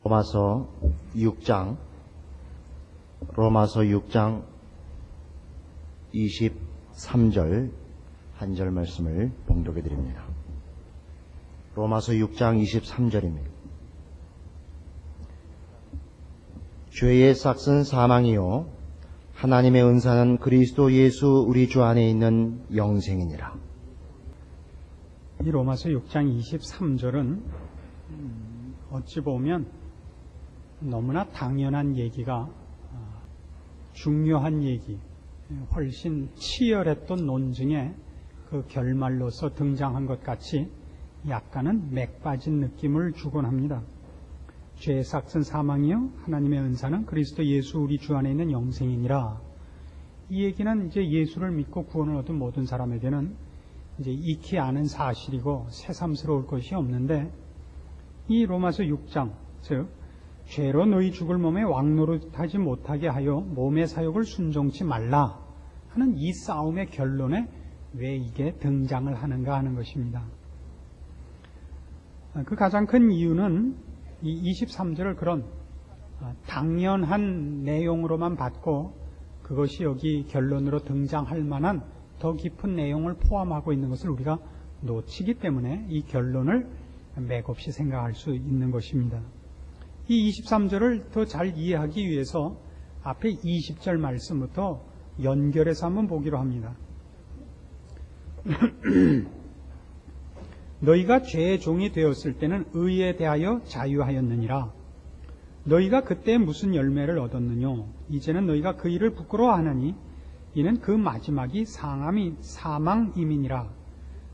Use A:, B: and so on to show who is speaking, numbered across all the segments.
A: 로마서 6장 23절 한 절 말씀을 봉독해 드립니다. 로마서 6장 23절입니다. 죄의 싹은 사망이요 하나님의 은사는 그리스도 예수 우리 주 안에 있는 영생이니라.
B: 이 로마서 6장 23절은 어찌 보면 너무나 당연한 얘기가 중요한 얘기, 훨씬 치열했던 논증의 그 결말로서 등장한 것 같이 약간은 맥 빠진 느낌을 주곤 합니다. 죄의 삭은 사망이요 하나님의 은사는 그리스도 예수 우리 주 안에 있는 영생이니라. 이 얘기는 이제 예수를 믿고 구원을 얻은 모든 사람에게는 이제 익히 아는 사실이고 새삼스러울 것이 없는데, 이 로마서 6장, 즉 죄로 너희 죽을 몸에 왕노릇하지 못하게 하여 몸의 사욕을 순종치 말라 하는 이 싸움의 결론에 왜 이게 등장을 하는가 하는 것입니다. 그 가장 큰 이유는 이 23절을 그런 당연한 내용으로만 받고 그것이 여기 결론으로 등장할 만한 더 깊은 내용을 포함하고 있는 것을 우리가 놓치기 때문에 이 결론을 맥없이 생각할 수 있는 것입니다. 이 23절을 더 잘 이해하기 위해서 앞에 20절 말씀부터 연결해서 한번 보기로 합니다. 너희가 죄의 종이 되었을 때는 의에 대하여 자유하였느니라. 너희가 그때 무슨 열매를 얻었느뇨? 이제는 너희가 그 일을 부끄러워하느니 이는 그 마지막이 사망임이니라.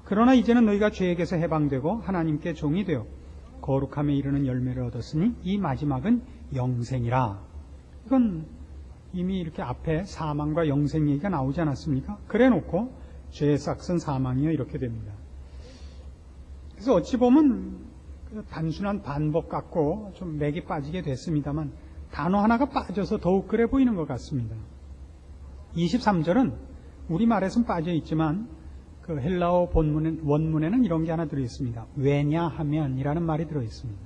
B: 그러나 이제는 너희가 죄에게서 해방되고 하나님께 종이 되어 거룩함에 이르는 열매를 얻었으니 이 마지막은 영생이라. 이건 이미 이렇게 앞에 사망과 영생 얘기가 나오지 않았습니까? 그래 놓고 죄의 삭은 사망이요 이렇게 됩니다. 그래서 어찌 보면 단순한 반복 같고 좀 맥이 빠지게 됐습니다만 단어 하나가 빠져서 더욱 그래 보이는 것 같습니다. 23절은 우리말에서는 빠져 있지만 그 헬라어 원문에는 이런 게 하나 들어있습니다. 왜냐하면이라는 말이 들어있습니다.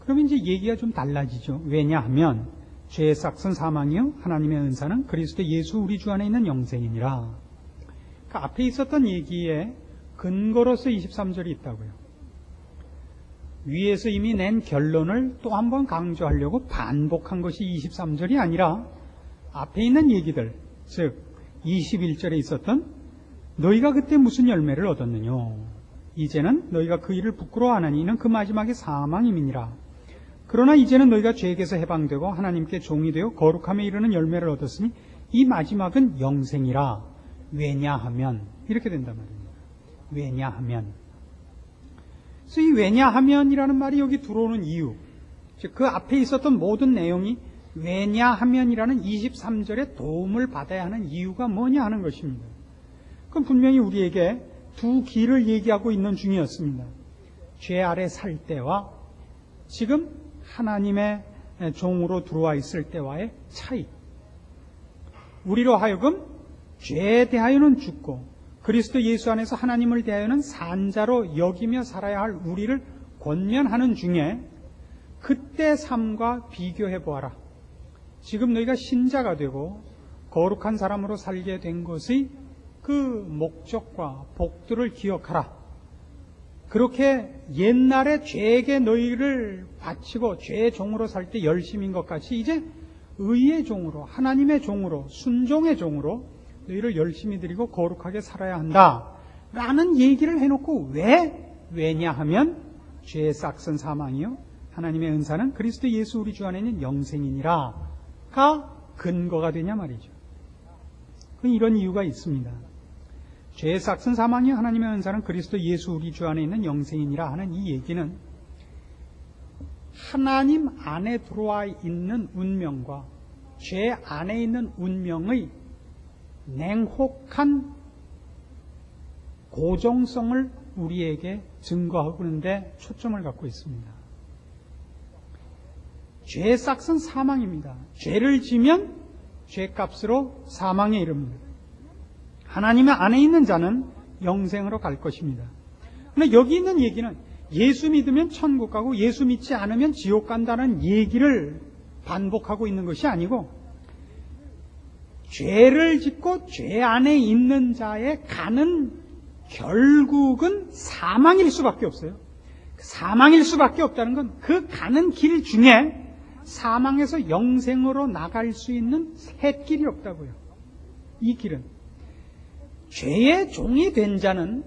B: 그러면 이제 얘기가 좀 달라지죠. 왜냐하면 죄의 삭은 사망이요 하나님의 은사는 그리스도 예수 우리 주 안에 있는 영생이니라. 그 앞에 있었던 얘기에 근거로서 23절이 있다고요. 위에서 이미 낸 결론을 또 한 번 강조하려고 반복한 것이 23절이 아니라 앞에 있는 얘기들, 즉 21절에 있었던 너희가 그때 무슨 열매를 얻었느냐? 이제는 너희가 그 일을 부끄러워하나니 이는 그 마지막에 사망임이니라. 그러나 이제는 너희가 죄에게서 해방되고 하나님께 종이 되어 거룩함에 이르는 열매를 얻었으니 이 마지막은 영생이라. 왜냐하면 이렇게 된단 말입니다. 왜냐하면. 그래서 이 왜냐하면이라는 말이 여기 들어오는 이유, 즉 그 앞에 있었던 모든 내용이 왜냐하면이라는 23절에 도움을 받아야 하는 이유가 뭐냐 하는 것입니다. 그건 분명히 우리에게 두 길을 얘기하고 있는 중이었습니다. 죄 아래 살 때와 지금 하나님의 종으로 들어와 있을 때와의 차이. 우리로 하여금 죄에 대하여는 죽고 그리스도 예수 안에서 하나님을 대하여는 산자로 여기며 살아야 할 우리를 권면하는 중에 그때 삶과 비교해 보아라. 지금 너희가 신자가 되고 거룩한 사람으로 살게 된 것의 그 목적과 복들을 기억하라. 그렇게 옛날에 죄에게 너희를 바치고 죄의 종으로 살 때 열심인 것 같이 이제 의의 종으로, 하나님의 종으로, 순종의 종으로 너희를 열심히 드리고 거룩하게 살아야 한다 라는 얘기를 해놓고 왜냐하면 죄의 삭은 사망이요 하나님의 은사는 그리스도 예수 우리 주 안에 있는 영생이니라 가 근거가 되냐 말이죠. 이런 이유가 있습니다. 죄의 삭은 사망이요 하나님의 은사는 그리스도 예수 우리 주 안에 있는 영생이니라 하는 이 얘기는 하나님 안에 들어와 있는 운명과 죄 안에 있는 운명의 냉혹한 고정성을 우리에게 증거하고 있는데 초점을 갖고 있습니다. 죄의 삭은 사망입니다. 죄를 지면 죄값으로 사망에 이릅니다. 하나님의 안에 있는 자는 영생으로 갈 것입니다. 그런데 여기 있는 얘기는 예수 믿으면 천국 가고 예수 믿지 않으면 지옥 간다는 얘기를 반복하고 있는 것이 아니고, 죄를 짓고 죄 안에 있는 자의 가는 결국은 사망일 수밖에 없어요. 사망일 수밖에 없다는 건 그 가는 길 중에 사망에서 영생으로 나갈 수 있는 샛길이 없다고요. 이 길은 죄의 종이 된 자는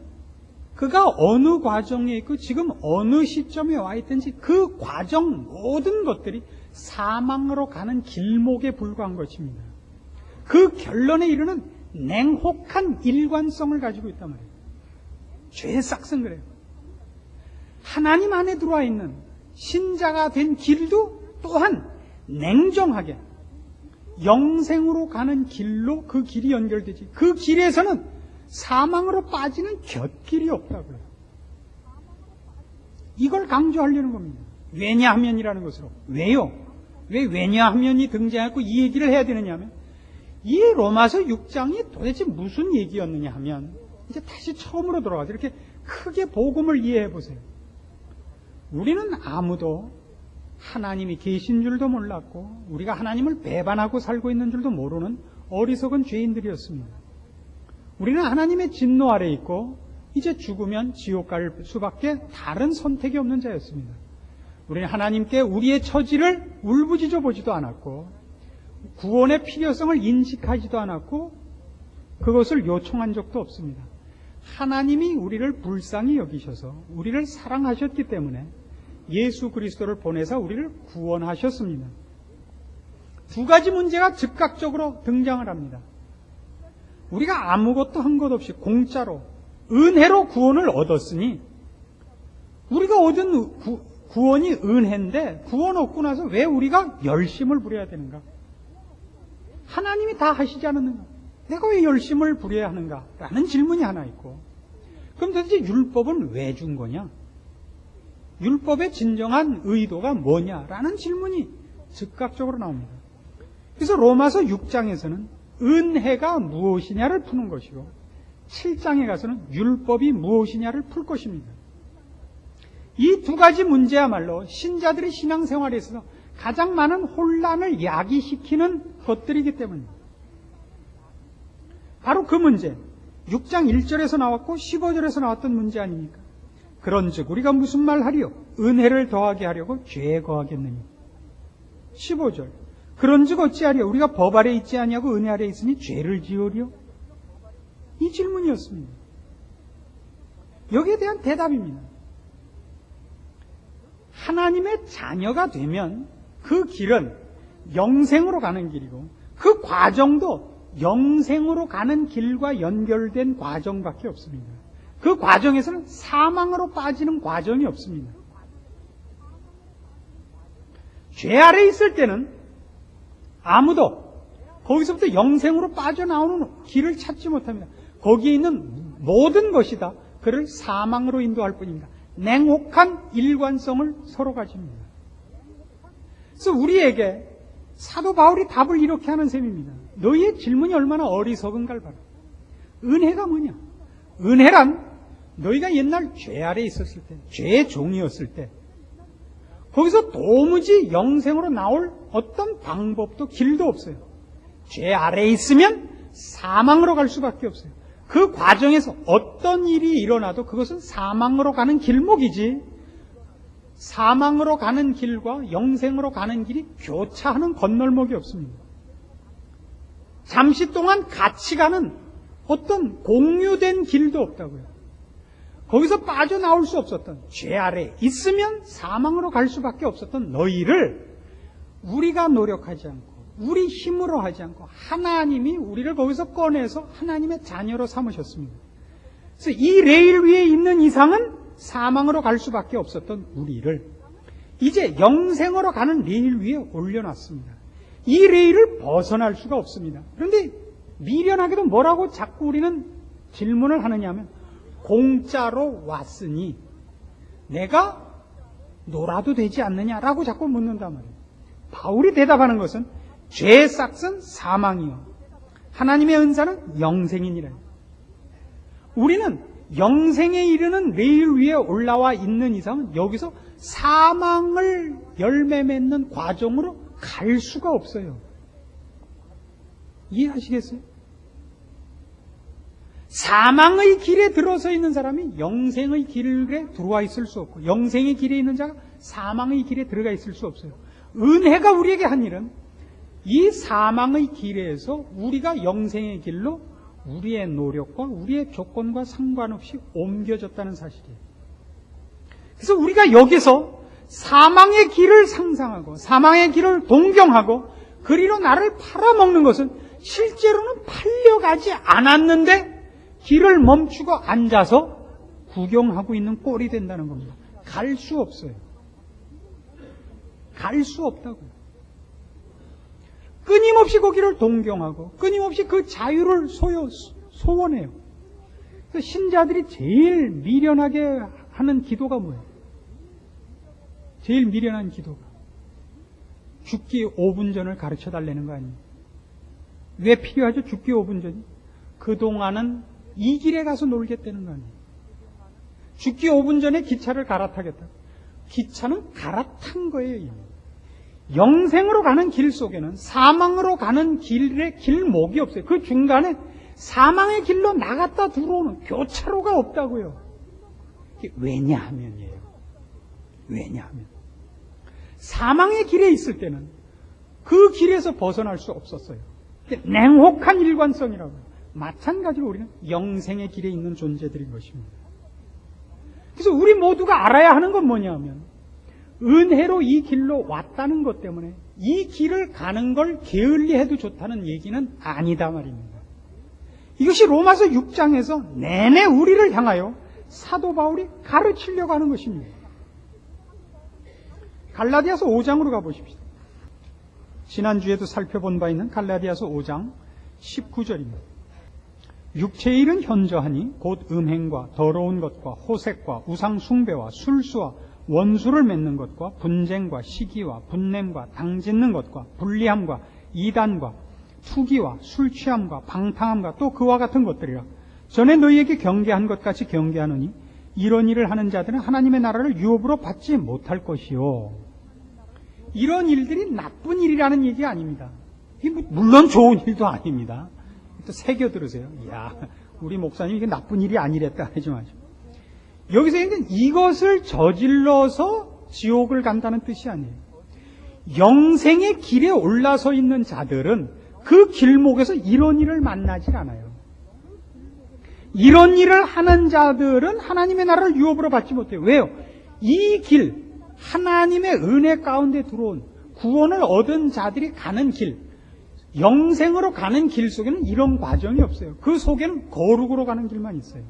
B: 그가 어느 과정에 있고 지금 어느 시점에 와 있든지 그 과정 모든 것들이 사망으로 가는 길목에 불과한 것입니다. 그 결론에 이르는 냉혹한 일관성을 가지고 있단 말이에요. 죄의 싹은 그래요. 하나님 안에 들어와 있는 신자가 된 길도 또한 냉정하게 영생으로 가는 길로 그 길이 연결되지, 그 길에서는 사망으로 빠지는 곁길이 없다고요. 이걸 강조하려는 겁니다. 왜냐하면이라는 것으로. 왜요? 왜 왜냐하면이 등장했고 이 얘기를 해야 되느냐 하면, 이 로마서 6장이 도대체 무슨 얘기였느냐 하면, 이제 다시 처음으로 돌아가서 이렇게 크게 복음을 이해해 보세요. 우리는 아무도 하나님이 계신 줄도 몰랐고 우리가 하나님을 배반하고 살고 있는 줄도 모르는 어리석은 죄인들이었습니다. 우리는 하나님의 진노 아래 있고 이제 죽으면 지옥 갈 수밖에 다른 선택이 없는 자였습니다. 우리는 하나님께 우리의 처지를 울부짖어 보지도 않았고 구원의 필요성을 인식하지도 않았고 그것을 요청한 적도 없습니다. 하나님이 우리를 불쌍히 여기셔서 우리를 사랑하셨기 때문에 예수 그리스도를 보내사 우리를 구원하셨습니다. 두 가지 문제가 즉각적으로 등장을 합니다. 우리가 아무것도 한 것 없이 공짜로 은혜로 구원을 얻었으니, 우리가 얻은 구원이 은혜인데 구원 얻고 나서 왜 우리가 열심을 부려야 되는가? 하나님이 다 하시지 않았는가? 내가 왜 열심을 부려야 하는가? 라는 질문이 하나 있고, 그럼 도대체 율법은 왜 준 거냐? 율법의 진정한 의도가 뭐냐라는 질문이 즉각적으로 나옵니다. 그래서 로마서 6장에서는 은혜가 무엇이냐를 푸는 것이고 7장에 가서는 율법이 무엇이냐를 풀 것입니다. 이 두 가지 문제야말로 신자들의 신앙생활에 있어서 가장 많은 혼란을 야기시키는 것들이기 때문입니다. 바로 그 문제, 6장 1절에서 나왔고 15절에서 나왔던 문제 아닙니까? 그런즉 우리가 무슨 말 하리요? 은혜를 더하게 하려고 죄에 거하겠느니. 15절, 그런즉 어찌하리요? 우리가 법 아래 있지 아니하고 은혜 아래 있으니 죄를 지으리요? 이 질문이었습니다. 여기에 대한 대답입니다. 하나님의 자녀가 되면 그 길은 영생으로 가는 길이고 그 과정도 영생으로 가는 길과 연결된 과정밖에 없습니다. 그 과정에서는 사망으로 빠지는 과정이 없습니다. 죄 아래 있을 때는 아무도 거기서부터 영생으로 빠져나오는 길을 찾지 못합니다. 거기에 있는 모든 것이 다 그를 사망으로 인도할 뿐입니다. 냉혹한 일관성을 서로 가집니다. 그래서 우리에게 사도 바울이 답을 이렇게 하는 셈입니다. 너희의 질문이 얼마나 어리석은가를 봐라. 은혜가 뭐냐? 은혜란 너희가 옛날 죄 아래 있었을 때, 죄의 종이었을 때 거기서 도무지 영생으로 나올 어떤 방법도 길도 없어요. 죄 아래 있으면 사망으로 갈 수밖에 없어요. 그 과정에서 어떤 일이 일어나도 그것은 사망으로 가는 길목이지, 사망으로 가는 길과 영생으로 가는 길이 교차하는 건널목이 없습니다. 잠시 동안 같이 가는 어떤 공유된 길도 없다고요. 거기서 빠져나올 수 없었던, 죄 아래 있으면 사망으로 갈 수밖에 없었던 너희를 우리가 노력하지 않고 우리 힘으로 하지 않고 하나님이 우리를 거기서 꺼내서 하나님의 자녀로 삼으셨습니다. 그래서 이 레일 위에 있는 이상은 사망으로 갈 수밖에 없었던 우리를 이제 영생으로 가는 레일 위에 올려놨습니다. 이 레일을 벗어날 수가 없습니다. 그런데 미련하게도 뭐라고 자꾸 우리는 질문을 하느냐 하면, 공짜로 왔으니 내가 놀아도 되지 않느냐라고 자꾸 묻는단 말이에요. 바울이 대답하는 것은 죄의 싹은 사망이요 하나님의 은사는 영생이니라. 우리는 영생에 이르는 레일 위에 올라와 있는 이상은 여기서 사망을 열매 맺는 과정으로 갈 수가 없어요. 이해하시겠어요? 사망의 길에 들어서 있는 사람이 영생의 길에 들어와 있을 수 없고, 영생의 길에 있는 자가 사망의 길에 들어가 있을 수 없어요. 은혜가 우리에게 한 일은 이 사망의 길에서 우리가 영생의 길로 우리의 노력과 우리의 조건과 상관없이 옮겨졌다는 사실이에요. 그래서 우리가 여기서 사망의 길을 상상하고 사망의 길을 동경하고 그리로 나를 팔아먹는 것은 실제로는 팔려가지 않았는데 길을 멈추고 앉아서 구경하고 있는 꼴이 된다는 겁니다. 갈 수 없어요. 갈 수 없다고요. 끊임없이 거기를 동경하고 끊임없이 그 자유를 소원해요. 그래서 신자들이 제일 미련하게 하는 기도가 뭐예요? 제일 미련한 기도가 죽기 5분 전을 가르쳐 달라는 거 아니에요? 왜 필요하죠? 죽기 5분 전이? 그동안은 이 길에 가서 놀겠다는 거 아니에요? 죽기 5분 전에 기차를 갈아타겠다. 기차는 갈아탄 거예요, 이미. 영생으로 가는 길 속에는 사망으로 가는 길의 길목이 없어요. 그 중간에 사망의 길로 나갔다 들어오는 교차로가 없다고요. 왜냐하면이에요. 왜냐하면 사망의 길에 있을 때는 그 길에서 벗어날 수 없었어요. 냉혹한 일관성이라고요. 마찬가지로 우리는 영생의 길에 있는 존재들인 것입니다. 그래서 우리 모두가 알아야 하는 건 뭐냐면 은혜로 이 길로 왔다는 것 때문에 이 길을 가는 걸 게을리해도 좋다는 얘기는 아니다 말입니다. 이것이 로마서 6장에서 내내 우리를 향하여 사도 바울이 가르치려고 하는 것입니다. 갈라디아서 5장으로 가보십시오. 지난주에도 살펴본 바 있는 갈라디아서 5장 19절입니다. 육체의 일은 현저하니 곧 음행과 더러운 것과 호색과 우상 숭배와 술수와 원수를 맺는 것과 분쟁과 시기와 분냄과 당짓는 것과 불리함과 이단과 투기와 술취함과 방탕함과 또 그와 같은 것들이라. 전에 너희에게 경계한 것 같이 경계하노니 이런 일을 하는 자들은 하나님의 나라를 유업으로 받지 못할 것이요. 이런 일들이 나쁜 일이라는 얘기가 아닙니다. 물론 좋은 일도 아닙니다. 또 새겨 들으세요. 야, 우리 목사님 이게 나쁜 일이 아니랬다 하지 마시고. 여기서 이것을 저질러서 지옥을 간다는 뜻이 아니에요. 영생의 길에 올라서 있는 자들은 그 길목에서 이런 일을 만나질 않아요. 이런 일을 하는 자들은 하나님의 나라를 유업으로 받지 못해요. 왜요? 이 길, 하나님의 은혜 가운데 들어온 구원을 얻은 자들이 가는 길, 영생으로 가는 길 속에는 이런 과정이 없어요. 그 속에는 거룩으로 가는 길만 있어요.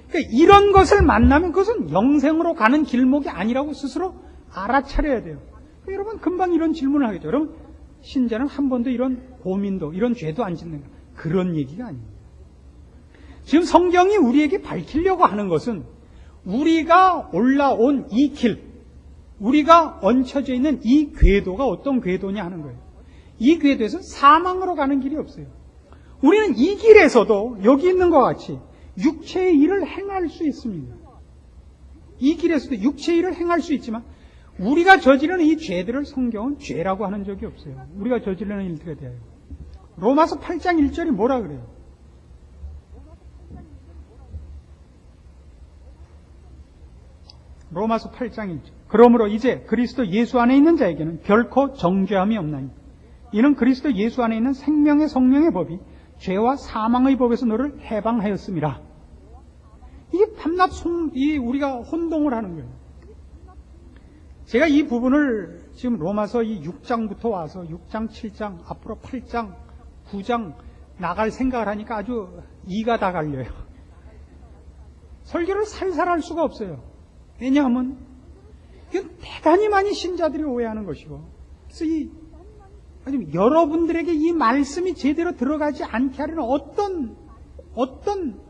B: 그러니까 이런 것을 만나면 그것은 영생으로 가는 길목이 아니라고 스스로 알아차려야 돼요. 그러니까 여러분 금방 이런 질문을 하겠죠. 여러분 신자는 한 번도 이런 고민도 이런 죄도 안 짓는가? 그런 얘기가 아닙니다. 지금 성경이 우리에게 밝히려고 하는 것은 우리가 올라온 이 길, 우리가 얹혀져 있는 이 궤도가 어떤 궤도냐 하는 거예요. 이 궤도에서 사망으로 가는 길이 없어요. 우리는 이 길에서도 여기 있는 것 같이 육체의 일을 행할 수 있습니다. 이 길에서도 육체의 일을 행할 수 있지만 우리가 저지르는 이 죄들을 성경은 죄라고 하는 적이 없어요. 우리가 저지르는 일들에 대하여. 로마서 8장 1절이 뭐라 그래요? 로마서 8장 1절. 그러므로 이제 그리스도 예수 안에 있는 자에게는 결코 정죄함이 없나니 이는 그리스도 예수 안에 있는 생명의 성령의 법이 죄와 사망의 법에서 너를 해방하였음이라. 이게 밤낮 우리가 혼동을 하는 거예요. 제가 이 부분을 지금 로마서 이 6장부터 와서 6장, 7장, 앞으로 8장, 9장 나갈 생각을 하니까 아주 이가 다 갈려요. 설교를 살살 할 수가 없어요. 왜냐하면 이건 대단히 많이 신자들이 오해하는 것이고, 그래서 여러분들에게 이 말씀이 제대로 들어가지 않게 하려는 어떤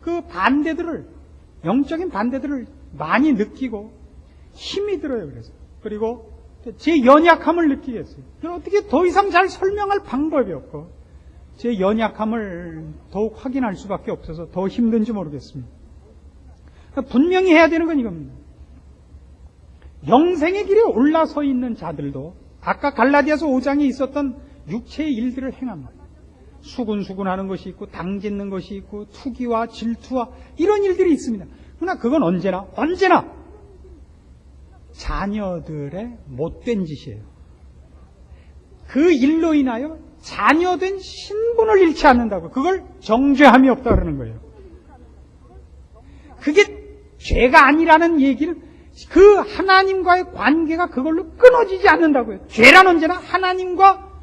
B: 그 반대들을, 영적인 반대들을 많이 느끼고 힘이 들어요. 그래서 그리고 제 연약함을 느끼겠어요. 어떻게 더 이상 잘 설명할 방법이 없고 제 연약함을 더욱 확인할 수밖에 없어서 더 힘든지 모르겠습니다. 분명히 해야 되는 건 이겁니다. 영생의 길에 올라서 있는 자들도 아까 갈라디아서 5장에 있었던 육체의 일들을 행합니다. 수군수군하는 것이 있고 당짓는 것이 있고 투기와 질투와 이런 일들이 있습니다. 그러나 그건 언제나 자녀들의 못된 짓이에요. 그 일로 인하여 자녀된 신분을 잃지 않는다고, 그걸 정죄함이 없다 그러는 거예요. 그게 죄가 아니라는 얘기는 그 하나님과의 관계가 그걸로 끊어지지 않는다고요. 죄란 언제나 하나님과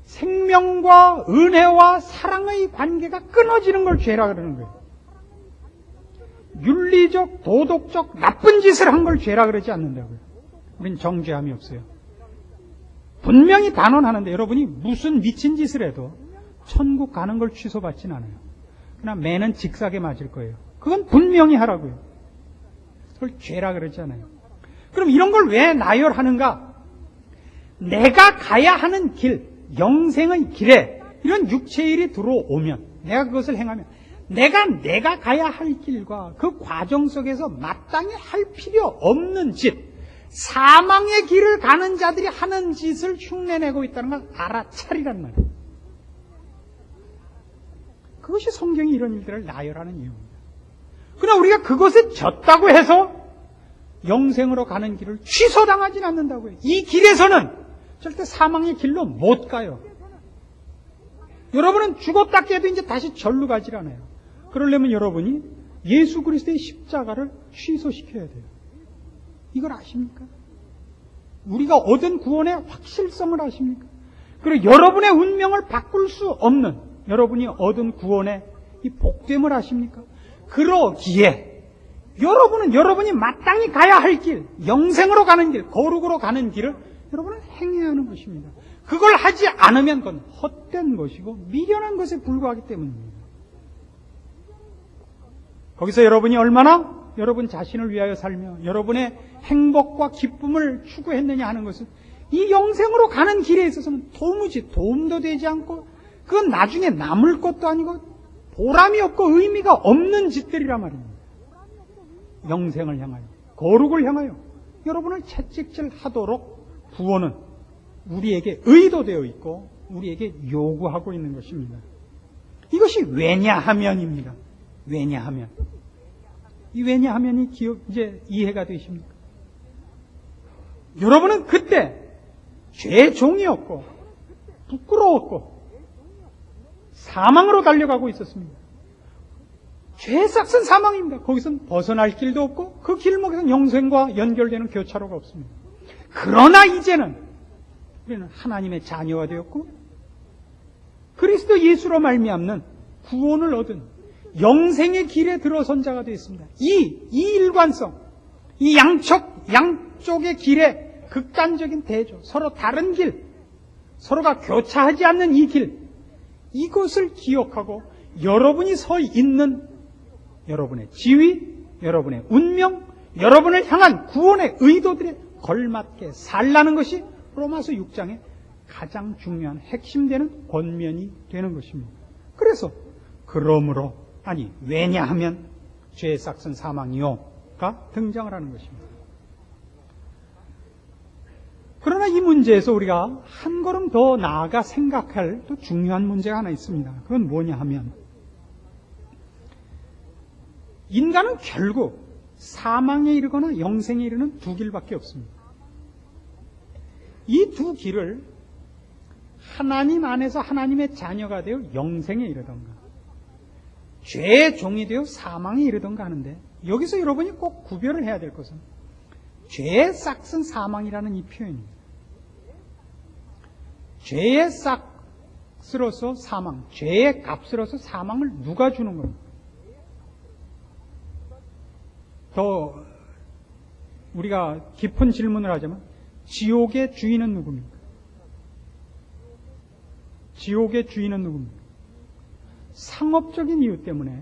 B: 생명과 은혜와 사랑의 관계가 끊어지는 걸 죄라 그러는 거예요. 윤리적, 도덕적 나쁜 짓을 한 걸 죄라 그러지 않는다고요. 우린 정죄함이 없어요. 분명히 단언하는데 여러분이 무슨 미친 짓을 해도 천국 가는 걸 취소받진 않아요. 그러나 매는 직사게 맞을 거예요. 그건 분명히 하라고요. 그걸 죄라 그러지 않아요. 그럼 이런 걸 왜 나열하는가? 내가 가야 하는 길, 영생의 길에 이런 육체의 일이 들어오면, 내가 그것을 행하면 내가 가야 할 길과 그 과정 속에서 마땅히 할 필요 없는 짓, 사망의 길을 가는 자들이 하는 짓을 흉내내고 있다는 걸 알아차리란 말이에요. 그것이 성경이 이런 일들을 나열하는 이유입니다. 그러나 우리가 그것에 졌다고 해서 영생으로 가는 길을 취소당하진 않는다고요. 이 길에서는 절대 사망의 길로 못 가요. 여러분은 죽었다 깨도 이제 다시 절로 가질 않아요. 그러려면 여러분이 예수 그리스도의 십자가를 취소시켜야 돼요. 이걸 아십니까? 우리가 얻은 구원의 확실성을 아십니까? 그리고 여러분의 운명을 바꿀 수 없는 여러분이 얻은 구원의 이 복됨을 아십니까? 그러기에 여러분은 여러분이 마땅히 가야 할 길, 영생으로 가는 길, 거룩으로 가는 길을 여러분은 행해야 하는 것입니다. 그걸 하지 않으면 그건 헛된 것이고 미련한 것에 불과하기 때문입니다. 거기서 여러분이 얼마나 여러분 자신을 위하여 살며 여러분의 행복과 기쁨을 추구했느냐 하는 것은 이 영생으로 가는 길에 있어서는 도무지 도움도 되지 않고 그건 나중에 남을 것도 아니고 보람이 없고 의미가 없는 짓들이란 말입니다. 영생을 향하여, 거룩을 향하여 여러분을 채찍질하도록 구원은 우리에게 의도되어 있고 우리에게 요구하고 있는 것입니다. 이것이 왜냐하면입니다. 왜냐하면. 이 왜냐하면이 이제 이해가 되십니까? 여러분은 그때 죄의 종이었고 부끄러웠고 사망으로 달려가고 있었습니다. 죄의 싹은 사망입니다. 거기서는 벗어날 길도 없고 그 길목에서는 영생과 연결되는 교차로가 없습니다. 그러나 이제는 우리는 하나님의 자녀가 되었고 그리스도 예수로 말미암는 구원을 얻은 영생의 길에 들어선 자가 되었습니다. 이 일관성, 이 양쪽의 길에 극단적인 대조, 서로 다른 길, 서로가 교차하지 않는 이 길, 이것을 기억하고 여러분이 서 있는 여러분의 지위, 여러분의 운명, 여러분을 향한 구원의 의도들에 걸맞게 살라는 것이 로마서 6장의 가장 중요한 핵심되는 권면이 되는 것입니다. 그래서 왜냐하면 죄의 싹은 사망이요가 등장을 하는 것입니다. 그러나 이 문제에서 우리가 한 걸음 더 나아가 생각할 또 중요한 문제가 하나 있습니다. 그건 뭐냐 하면 인간은 결국 사망에 이르거나 영생에 이르는 두 길밖에 없습니다. 이 두 길을 하나님 안에서 하나님의 자녀가 되어 영생에 이르던가 죄의 종이 되어 사망에 이르던가 하는데 여기서 여러분이 꼭 구별을 해야 될 것은 죄의 싹은 사망이라는 이 표현입니다. 죄의 싹으로서 사망, 죄의 값으로서 사망을 누가 주는 겁니까? 더 우리가 깊은 질문을 하자면 지옥의 주인은 누굽니까? 지옥의 주인은 누굽니까? 상업적인 이유 때문에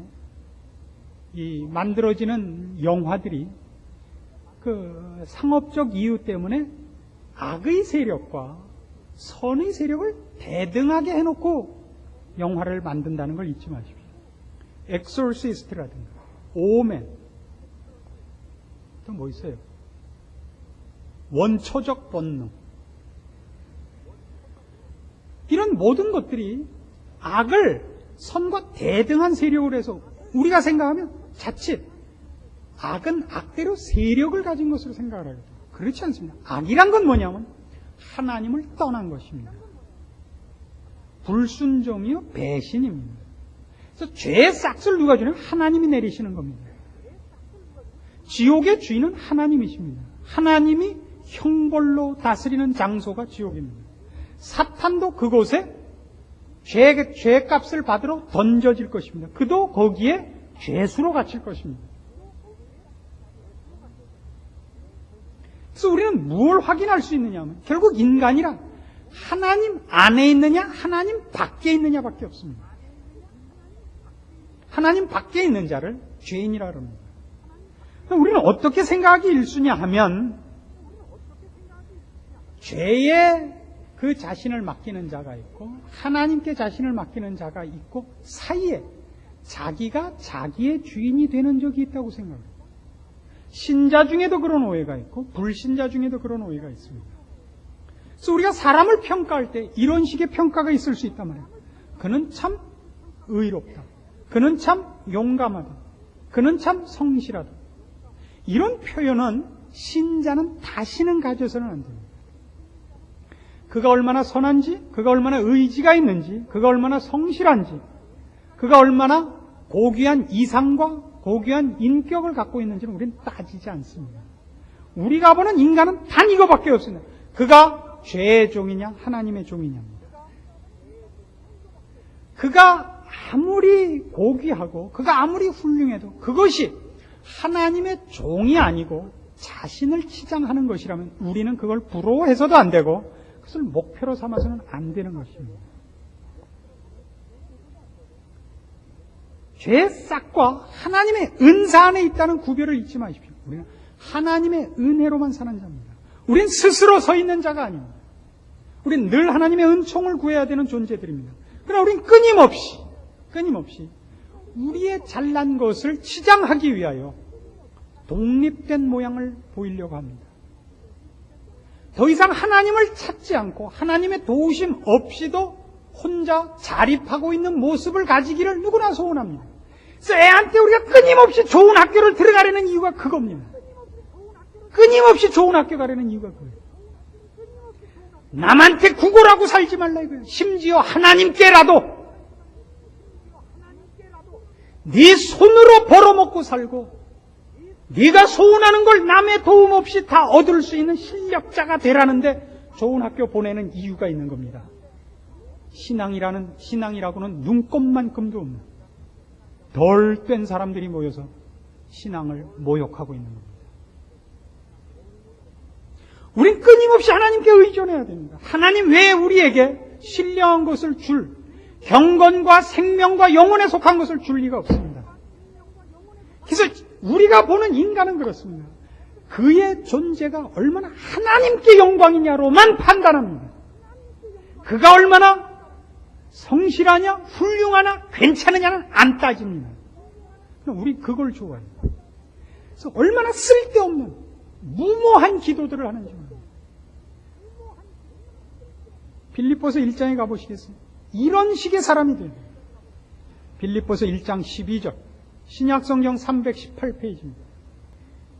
B: 이 만들어지는 영화들이 그 상업적 이유 때문에 악의 세력과 선의 세력을 대등하게 해놓고 영화를 만든다는 걸 잊지 마십시오. 엑소시스트라든가 오멘, 또 뭐 있어요? 원초적 본능, 이런 모든 것들이 악을 선과 대등한 세력으로 해서 우리가 생각하면 자칫 악은 악대로 세력을 가진 것으로 생각을 하거든요. 그렇지 않습니다. 악이란 건 뭐냐면 하나님을 떠난 것입니다. 불순종이요 배신입니다. 그래서 죄의 싹을 누가 주냐면 하나님이 내리시는 겁니다. 지옥의 주인은 하나님이십니다. 하나님이 형벌로 다스리는 장소가 지옥입니다. 사탄도 그곳에 죄값을 받으러 던져질 것입니다. 그도 거기에 죄수로 갇힐 것입니다. 그래서 우리는 무엇을 확인할 수 있느냐 하면 결국 인간이란 하나님 안에 있느냐 하나님 밖에 있느냐밖에 없습니다. 하나님 밖에 있는 자를 죄인이라 그럽니다. 우리는 어떻게 생각하기 일쑤냐 하면 죄에 그 자신을 맡기는 자가 있고 하나님께 자신을 맡기는 자가 있고 사이에 자기가 자기의 주인이 되는 적이 있다고 생각합니다. 신자 중에도 그런 오해가 있고 불신자 중에도 그런 오해가 있습니다. 그래서 우리가 사람을 평가할 때 이런 식의 평가가 있을 수 있단 말이에요. 그는 참 의롭다. 그는 참 용감하다. 그는 참 성실하다. 이런 표현은 신자는 다시는 가져서는 안 됩니다. 그가 얼마나 선한지, 그가 얼마나 의지가 있는지, 그가 얼마나 성실한지, 그가 얼마나 고귀한 이상과 고귀한 인격을 갖고 있는지는 우리는 따지지 않습니다. 우리가 보는 인간은 단 이거밖에 없습니다. 그가 죄의 종이냐 하나님의 종이냐입니다. 그가 아무리 고귀하고 그가 아무리 훌륭해도 그것이 하나님의 종이 아니고 자신을 치장하는 것이라면 우리는 그걸 부러워해서도 안 되고 그것을 목표로 삼아서는 안 되는 것입니다. 죄의 싹과 하나님의 은사 안에 있다는 구별을 잊지 마십시오. 우리는 하나님의 은혜로만 사는 자입니다. 우리는 스스로 서 있는 자가 아닙니다. 우리는 늘 하나님의 은총을 구해야 되는 존재들입니다. 그러나 우리는 끊임없이 우리의 잘난 것을 치장하기 위하여 독립된 모양을 보이려고 합니다. 더 이상 하나님을 찾지 않고 하나님의 도우심 없이도 혼자 자립하고 있는 모습을 가지기를 누구나 소원합니다. 그래서 애한테 우리가 끊임없이 좋은 학교를 들어가려는 이유가 그겁니다. 끊임없이 좋은 학교 가려는 이유가 그거예요. 남한테 구걸하고 살지 말라 이거예요. 심지어 하나님께라도 네 손으로 벌어먹고 살고 네가 소원하는 걸 남의 도움 없이 다 얻을 수 있는 실력자가 되라는데 좋은 학교 보내는 이유가 있는 겁니다. 신앙이라고는 눈꼽만큼도 없는 덜 된 사람들이 모여서 신앙을 모욕하고 있는 겁니다. 우린 끊임없이 하나님께 의존해야 됩니다. 하나님 외에 우리에게 신령한 것을 줄, 경건과 생명과 영혼에 속한 것을 줄 리가 없습니다. 그래서 우리가 보는 인간은 그렇습니다. 그의 존재가 얼마나 하나님께 영광이냐로만 판단합니다. 그가 얼마나 성실하냐, 훌륭하냐, 괜찮으냐는 안 따집니다. 우리 그걸 좋아해요. 그래서 얼마나 쓸데없는 무모한 기도들을 하는지 모릅니다. 빌립보서 1장에 가보시겠어요? 이런 식의 사람이 돼요. 빌립보서 1장 12절 신약성경 318페이지입니다.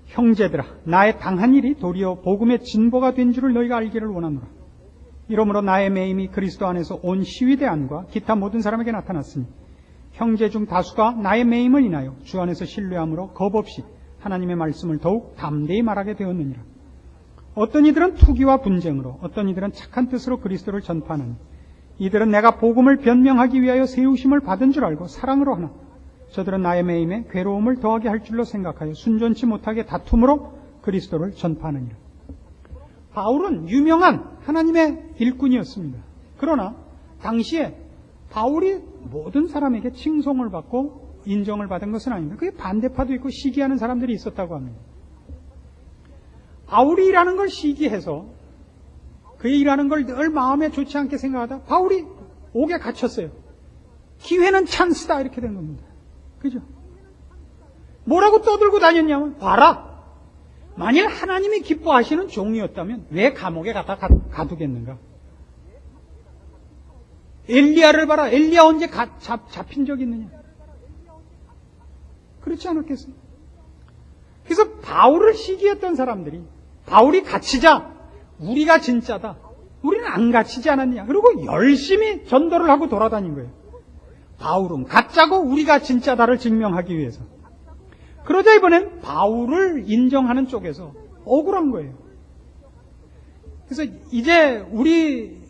B: 형제들아 나의 당한 일이 도리어 복음의 진보가 된 줄을 너희가 알기를 원하노라. 이러므로 나의 매임이 그리스도 안에서 온 시위대안과 기타 모든 사람에게 나타났으니 형제 중 다수가 나의 매임을 인하여 주 안에서 신뢰함으로 겁없이 하나님의 말씀을 더욱 담대히 말하게 되었느니라. 어떤 이들은 투기와 분쟁으로 어떤 이들은 착한 뜻으로 그리스도를 전파하느니 이들은 내가 복음을 변명하기 위하여 세우심을 받은 줄 알고 사랑으로 하나 저들은 나의 매임에 괴로움을 더하게 할 줄로 생각하여 순전치 못하게 다툼으로 그리스도를 전파하느니라. 바울은 유명한 하나님의 일꾼이었습니다. 그러나 당시에 바울이 모든 사람에게 칭송을 받고 인정을 받은 것은 아닙니다. 그게 반대파도 있고 시기하는 사람들이 있었다고 합니다. 바울이 일하는 걸 시기해서 그의 일하는 걸 늘 마음에 좋지 않게 생각하다 바울이 옥에 갇혔어요. 기회는 찬스다 이렇게 된 겁니다. 그죠? 뭐라고 떠들고 다녔냐면 봐라. 만일 하나님이 기뻐하시는 종이었다면 왜 감옥에 갖다 가두겠는가? 엘리야를 봐라. 엘리야 언제 잡힌 적 있느냐? 그렇지 않았겠어요? 그래서 바울을 시기했던 사람들이 바울이 갇히자 우리가 진짜다. 우리는 안 갇히지 않았느냐. 그리고 열심히 전도를 하고 돌아다닌 거예요. 바울은 가짜고 우리가 진짜다를 증명하기 위해서. 그러자 이번엔 바울을 인정하는 쪽에서 억울한 거예요. 그래서 이제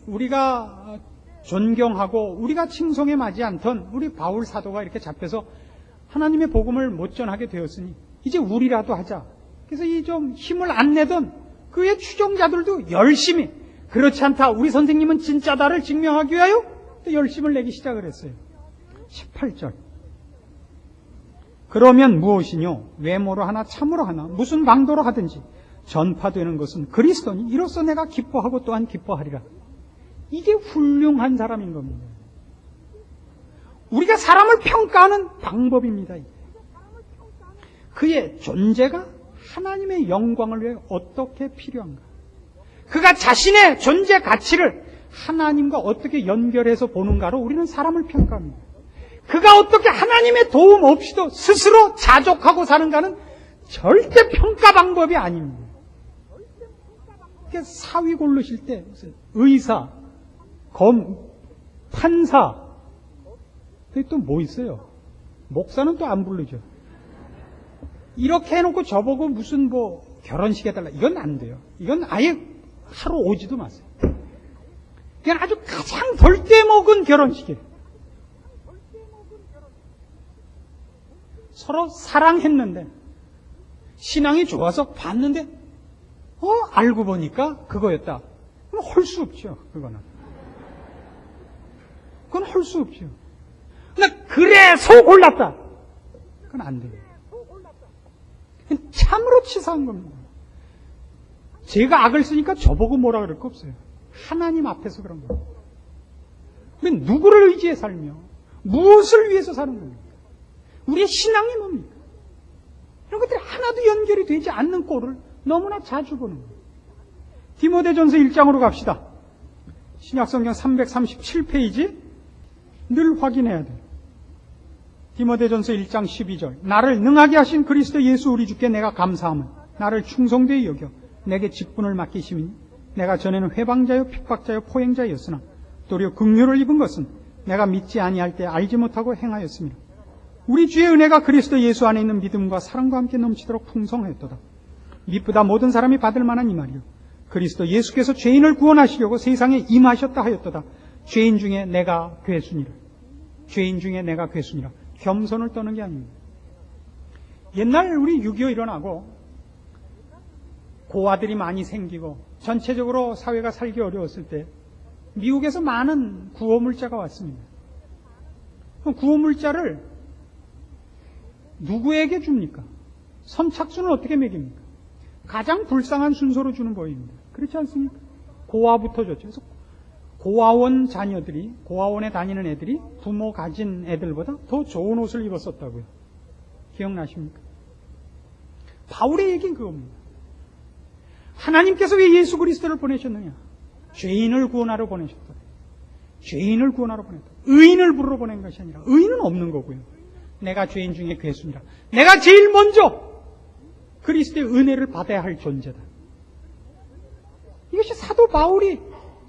B: 우리가 존경하고 우리가 칭송에 맞지 않던 우리 바울 사도가 이렇게 잡혀서 하나님의 복음을 못 전하게 되었으니 이제 우리라도 하자. 그래서 이 좀 힘을 안 내던 그의 추종자들도 열심히 그렇지 않다. 우리 선생님은 진짜다를 증명하기 위하여 또 열심을 내기 시작을 했어요. 18절. 그러면 무엇이뇨? 외모로 하나 참으로 하나 무슨 방도로 하든지 전파되는 것은 그리스도니 이로써 내가 기뻐하고 또한 기뻐하리라. 이게 훌륭한 사람인 겁니다. 우리가 사람을 평가하는 방법입니다. 그의 존재가 하나님의 영광을 위해 어떻게 필요한가? 그가 자신의 존재 가치를 하나님과 어떻게 연결해서 보는가로 우리는 사람을 평가합니다. 그가 어떻게 하나님의 도움 없이도 스스로 자족하고 사는가는 절대 평가 방법이 아닙니다. 사위 고르실 때 무슨 의사, 판사, 또 뭐 있어요? 목사는 또 안 부르죠. 이렇게 해놓고 저보고 무슨 결혼식 해달라. 이건 안 돼요. 이건 아예 하러 오지도 마세요. 그냥 아주 가장 덜 떼먹은 결혼식이에요. 서로 사랑했는데 신앙이 좋아서 봤는데 알고 보니까 그거였다. 그럼 할 수 없죠. 그건 할 수 없죠. 그래서 골랐다. 그건 안 돼요. 참으로 치사한 겁니다. 제가 악을 쓰니까 저보고 뭐라 그럴 거 없어요. 하나님 앞에서 그런 겁니다. 우리는 누구를 의지해 살며 무엇을 위해서 사는 겁니까? 우리의 신앙이 뭡니까? 이런 것들이 하나도 연결이 되지 않는 꼴을 너무나 자주 보는 거예요. 디모데전서 1장으로 갑시다. 신약성경 337페이지 늘 확인해야 돼요. 디모데전서 1장 12절. 나를 능하게 하신 그리스도 예수 우리 주께 내가 감사함은 나를 충성되이 여겨 내게 직분을 맡기심이니 내가 전에는 회방자요 핍박자요 포행자였으나 도리어 긍휼을 입은 것은 내가 믿지 아니할 때 알지 못하고 행하였습니다. 우리 주의 은혜가 그리스도 예수 안에 있는 믿음과 사랑과 함께 넘치도록 풍성하였도다. 미쁘다 모든 사람이 받을 만한 이 말이요. 그리스도 예수께서 죄인을 구원하시려고 세상에 임하셨다 하였도다. 죄인 중에 내가 괴순이라. 죄인 중에 내가 괴순이라. 겸손을 떠는 게 아닙니다. 옛날 우리 6.25 일어나고 고아들이 많이 생기고 전체적으로 사회가 살기 어려웠을 때 미국에서 많은 구호물자가 왔습니다. 구호물자를 누구에게 줍니까? 선착순은 어떻게 매깁니까? 가장 불쌍한 순서로 주는 거입니다. 그렇지 않습니까? 고아부터 줬죠. 그래서 고아원 자녀들이, 고아원에 다니는 애들이 부모 가진 애들보다 더 좋은 옷을 입었었다고요. 기억나십니까? 바울의 얘기는 그겁니다. 하나님께서 왜 예수 그리스도를 보내셨느냐? 죄인을 구원하러 보내셨다. 죄인을 구원하러 보냈다. 의인을 부르러 보낸 것이 아니라 의인은 없는 거고요. 내가 죄인 중에 괴수니라. 내가 제일 먼저 그리스도의 은혜를 받아야 할 존재다. 이것이 사도 바울이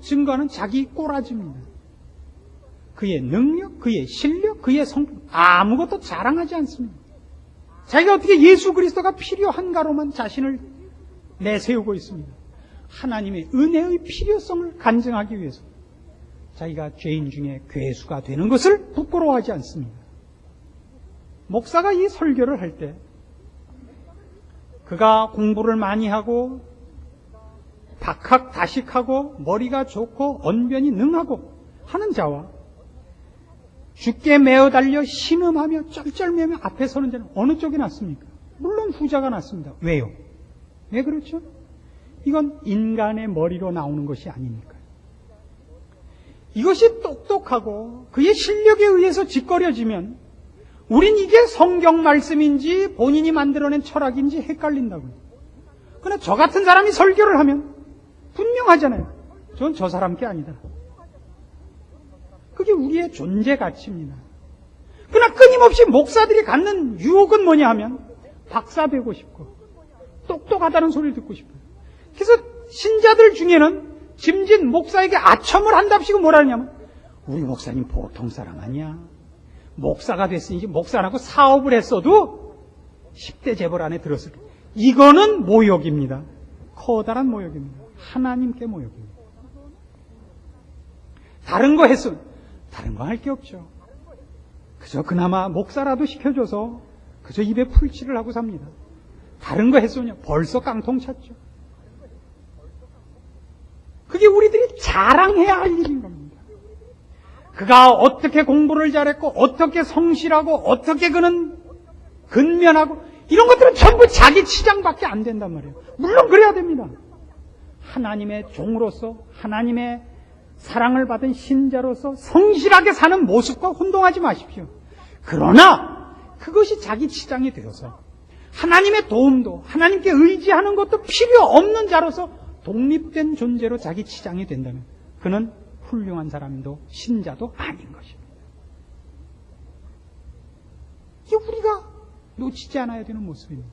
B: 증거하는 자기 꼬라지입니다. 그의 능력, 그의 실력, 그의 성품 아무것도 자랑하지 않습니다. 자기가 어떻게 예수 그리스도가 필요한가로만 자신을 내세우고 있습니다. 하나님의 은혜의 필요성을 간증하기 위해서 자기가 죄인 중에 괴수가 되는 것을 부끄러워하지 않습니다. 목사가 이 설교를 할 때 그가 공부를 많이 하고 박학다식하고 머리가 좋고 언변이 능하고 하는 자와 죽게 매어 달려 신음하며 쩔쩔매며 앞에 서는 자는 어느 쪽이 낫습니까? 물론 후자가 낫습니다. 왜요? 왜 그렇죠? 이건 인간의 머리로 나오는 것이 아니니까요. 이것이 똑똑하고 그의 실력에 의해서 짓거려지면 우린 이게 성경 말씀인지 본인이 만들어낸 철학인지 헷갈린다고요. 그러나 저 같은 사람이 설교를 하면 분명하잖아요. 전 저 사람 게 아니다. 그게 우리의 존재 가치입니다. 그러나 끊임없이 목사들이 갖는 유혹은 뭐냐 하면 박사 되고 싶고 똑똑하다는 소리를 듣고 싶어요. 그래서 신자들 중에는 짐진 목사에게 아첨을 한답시고 뭐라 하냐면 우리 목사님 보통 사람 아니야. 목사가 됐으니 목사라고 사업을 했어도 10대 재벌 안에 들었을 거예요. 이거는 모욕입니다. 커다란 모욕입니다. 하나님께 모욕입니다. 다른 거 했으면 다른 거 할 게 없죠. 그저 그나마 목사라도 시켜줘서 그저 입에 풀칠을 하고 삽니다. 다른 거 했으면 벌써 깡통 찼죠. 그게 우리들이 자랑해야 할 일인 겁니다. 그가 어떻게 공부를 잘했고 어떻게 성실하고 어떻게 그는 근면하고 이런 것들은 전부 자기 치장밖에 안 된단 말이에요. 물론 그래야 됩니다. 하나님의 종으로서 하나님의 사랑을 받은 신자로서 성실하게 사는 모습과 혼동하지 마십시오. 그러나 그것이 자기 치장이 되어서 하나님의 도움도 하나님께 의지하는 것도 필요 없는 자로서 독립된 존재로 자기 치장이 된다면 그는 훌륭한 사람도 신자도 아닌 것입니다. 이게 우리가 놓치지 않아야 되는 모습입니다.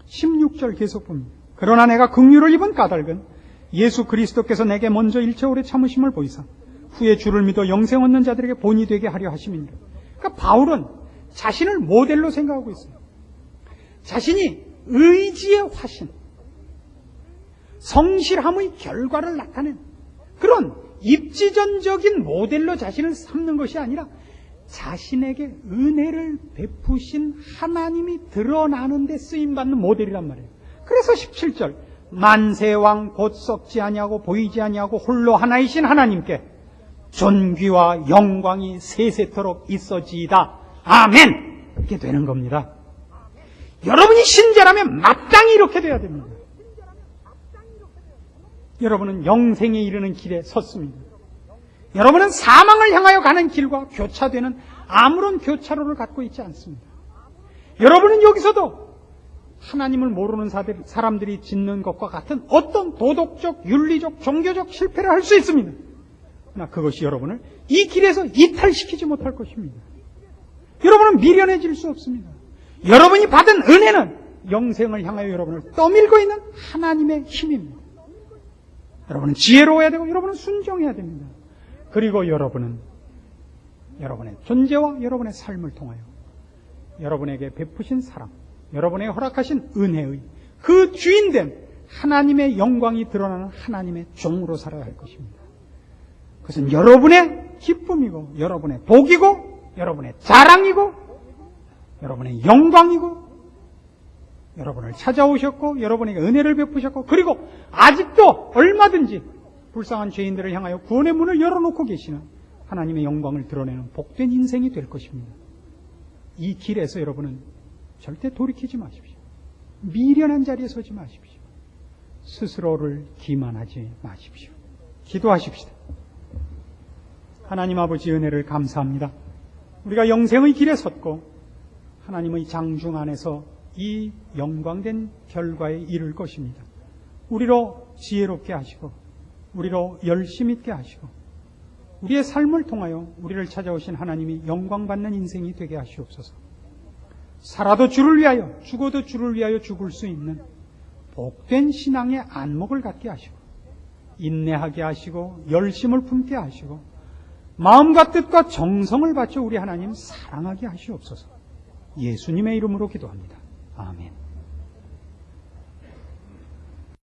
B: 16절 계속 봅니다. 그러나 내가 긍휼을 입은 까닭은 예수 그리스도께서 내게 먼저 일체 오래 참으심을 보이사 후에 주를 믿어 영생 얻는 자들에게 본이 되게 하려 하심이니라. 그러니까 바울은 자신을 모델로 생각하고 있어요. 자신이 의지의 화신, 성실함의 결과를 나타낸 그런 입지전적인 모델로 자신을 삼는 것이 아니라 자신에게 은혜를 베푸신 하나님이 드러나는 데 쓰임받는 모델이란 말이에요. 그래서 17절 만세왕 곧 썩지 아니하고 보이지 아니하고 홀로 하나이신 하나님께 존귀와 영광이 세세토록 있어지이다. 아멘. 이렇게 되는 겁니다. 여러분이 신자라면 마땅히 이렇게 돼야 됩니다. 여러분은 영생에 이르는 길에 섰습니다. 여러분은 사망을 향하여 가는 길과 교차되는 아무런 교차로를 갖고 있지 않습니다. 여러분은 여기서도 하나님을 모르는 사람들이 짓는 것과 같은 어떤 도덕적, 윤리적, 종교적 실패를 할 수 있습니다. 그러나 그것이 여러분을 이 길에서 이탈시키지 못할 것입니다. 여러분은 미련해질 수 없습니다. 여러분이 받은 은혜는 영생을 향하여 여러분을 떠밀고 있는 하나님의 힘입니다. 여러분은 지혜로워야 되고 여러분은 순종해야 됩니다. 그리고 여러분은 여러분의 존재와 여러분의 삶을 통하여 여러분에게 베푸신 사랑, 여러분에게 허락하신 은혜의 그 주인된 하나님의 영광이 드러나는 하나님의 종으로 살아야 할 것입니다. 그것은 여러분의 기쁨이고 여러분의 복이고 여러분의 자랑이고 여러분의 영광이고 여러분을 찾아오셨고 여러분에게 은혜를 베푸셨고 그리고 아직도 얼마든지 불쌍한 죄인들을 향하여 구원의 문을 열어놓고 계시는 하나님의 영광을 드러내는 복된 인생이 될 것입니다. 이 길에서 여러분은 절대 돌이키지 마십시오. 미련한 자리에 서지 마십시오. 스스로를 기만하지 마십시오. 기도하십시다. 하나님 아버지 은혜를 감사합니다. 우리가 영생의 길에 섰고 하나님의 장중 안에서 이 영광된 결과에 이를 것입니다. 우리로 지혜롭게 하시고 우리로 열심 있게 하시고 우리의 삶을 통하여 우리를 찾아오신 하나님이 영광받는 인생이 되게 하시옵소서. 살아도 주를 위하여 죽어도 주를 위하여 죽을 수 있는 복된 신앙의 안목을 갖게 하시고 인내하게 하시고 열심을 품게 하시고 마음과 뜻과 정성을 바쳐 우리 하나님 사랑하게 하시옵소서. 예수님의 이름으로 기도합니다. 아멘.